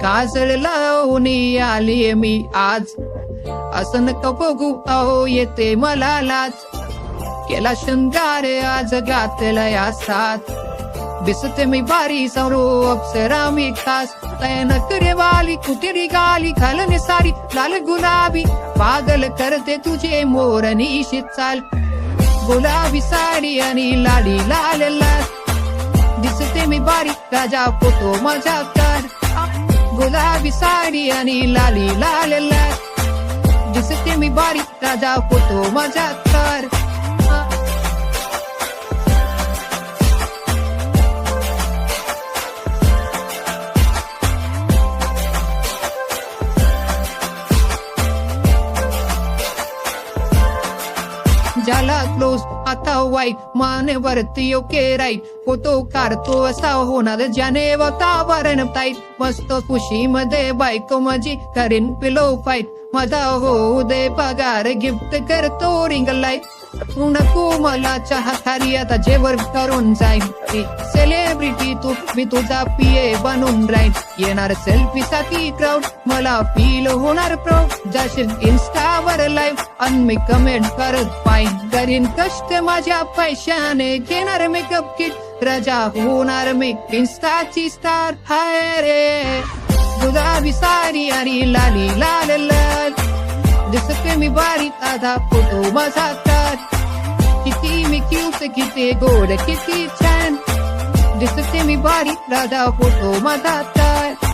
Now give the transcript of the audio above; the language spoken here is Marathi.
काजळ लावून आली मी आज, असं नको बघू अहो येते मला लाज. केला शृंगार आज घातला या साथ, दिसते मी बारी सरो अप्सरा मी खास. तैन करे वाली कुठेरी गाली घालणे सारी लाल गुलाबी, पागल करते तुझे मोरनीशी चाल. गुलाबी साडी आणि लाली लाल लाल, दिसते मी बारी राजा फोटो माझा कर. गुलाबी साडी आणि लाली लाल लाल, दिसते मी बारी राजा फोटो माझा कर. झाला क्लोज आता वाईट, मानेवरती ओके राईट. फोटो काढतो असा होणार ज्याने वातावरण टाईट. मस्त खुशी मध्ये बायको माझी करीन पिलो फाईट. माझा होऊ दे पगार गिफ्ट करतो रिंग लाईट. नको मला चहा खारी आता जेवण करून जाईन. सेलिब्रिटी तू मी तुझा पीए बनून राहीन. येणार सेल्फी साठी क्राऊड मला फील होणार प्राऊड. जाशील इन्स्टावर लाईव्ह आणि मी कमेंट करत पाहिन. करीन कष्ट माझ्या पैशाने घेणार मेकअप किट. राजा होणार मी इन्स्टाची स्टार. हाय रे गुलाबी साडी आणि लाली लाल लाल, दिसते मी बारी आधा फोटो माझा कर. किती मी क्यूट किती गोड किती छान, दिसते मी बारी राधा फोटो माझा तर.